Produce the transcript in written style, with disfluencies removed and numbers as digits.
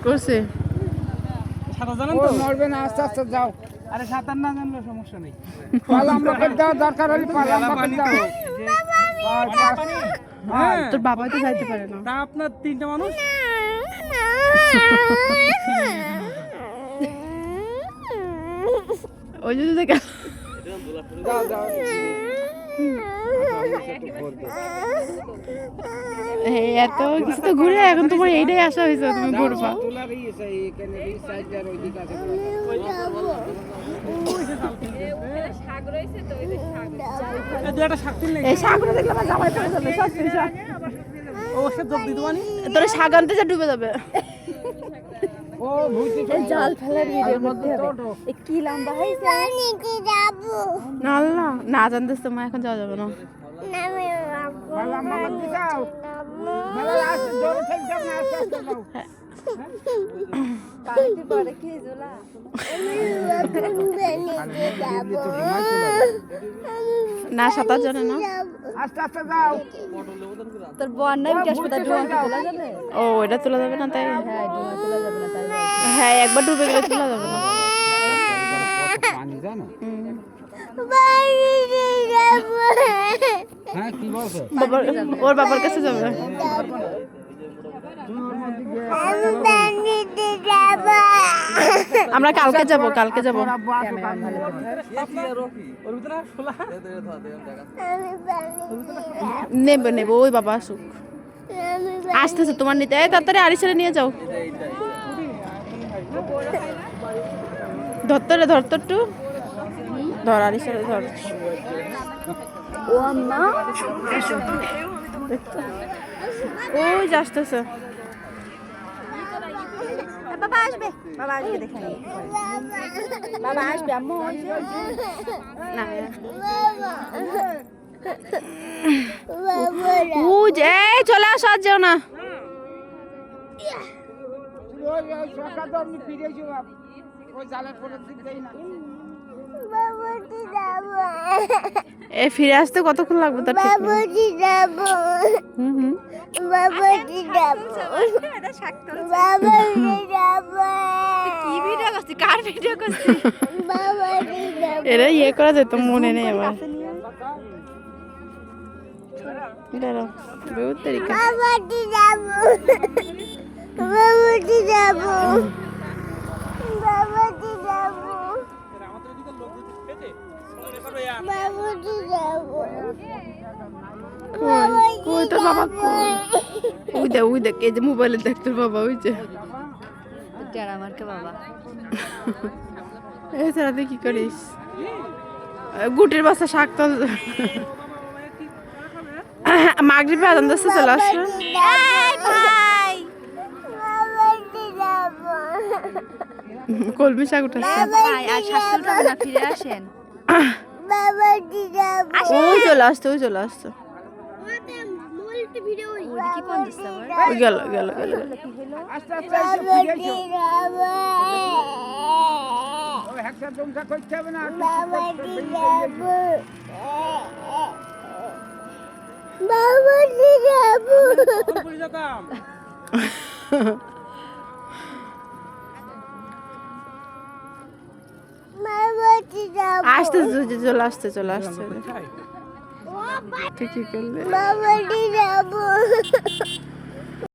করছে সাঁতার জানেন তো? মরবে না, আস্তে আস্তে যাও। আরে সাঁতার না জানলে সমস্যা নেই। পালাম বাকেট দাও, দরকার হলে পালাম বাকেট দাও। হ্যাঁ তোর বাবা তো যাইতে পারে না। তা আপনার তিনটা মানুষ ওই যদি দেখে যাও যাও। এত কিছু তো ঘুরে এখন তোমার এইটাই আসা হয়েছে তুমি ঘুরবা। তোলার ইয়েছে এখানে এই সাইড আর ওই দিকে আছে। এই দু একটা শাক তিনলে এই শাকগুলো দেখলে আমার জামাই পড়ে যাবে সত্যি শাক। ও সে যোগ দিতে পারি। তোর শাক আনতে যা ডুবে যাবে। ও ভুইতে জাল ফেলার ভিডিওর মধ্যে হবে। কি লম্বা হয়েছে? আল্লাহ না জানতেছ তো মা এখন যাওয়া যাবে না। পালাম বাকেট দাও। মেলা আস্তে জোরে ঠেল দাও না, আস্তে আস্তে দাও। না সাঁতার জানে না। আস্তে আস্তে যাও। তোর বন্যা হাসপাতাল তোলা যাবে? ও এটা তোলা যাবে না তাই? হ্যাঁ ডুবা তোলা যাবে না তাই হ্যাঁ একবার ডুবে গেলে তোলা যাবে না। পানি জানো? হুম। হ্যাঁ কি বলছো? ওর বাবার কাছে যাবে। আমরা কালকে যাব কালকে যাব। ওর ভিতরে খোলা নেবে নেবে ওই বাবা আসুক। আসতেছে তোমার নিতে। এই তাড়াতাড়ি আরিসারে নিয়ে যাও। ধরতরে ধরতো একটু ধর আরিসারে ধর। ও আম্মা ওই যে আসতেছে। বাবা আসবে দেখে বাবা আসবে আম্মু না ও যে চলে আসো আর যেও না। ওই সরকার তো আমি ফিরেছি বাপ। ওই জালের পরে দিক দেই না। এ ফিরে আসতে কতক্ষণ লাগবে তার ঠিক নেই। হুম হুম। কি ভিডিও করছিস কার ভিডিও করছিস এরা ইয়ে করা যেত মনে নেই আমার। দাঁড়াও বহুত তরিকা। কই তোর বাবা কই? ওই দেখ এই যে মোবাইলে দেখ তোর বাবা ওই যে। টেরা মার্কে বাবা এই ছাড়া তুই কি করিস? গুটির বাসা শাক তো মাগরিবে আজান দিতে চলে আসলো। কলমি শাক উঠাচ্ছে। আর শাশুড়ি না ফিরে আসেন ওই চলে আসতো ওই চলে আসতো। কি কোন দিছে ওই গেল গেল গেল গেল। আস্তে আস্তে এসে ফিরেছো। ওই একটা দমটা করতে হবে না। করে যেতাম। আসতে চলে আসতে চলে আসছে। তুই কি করলে?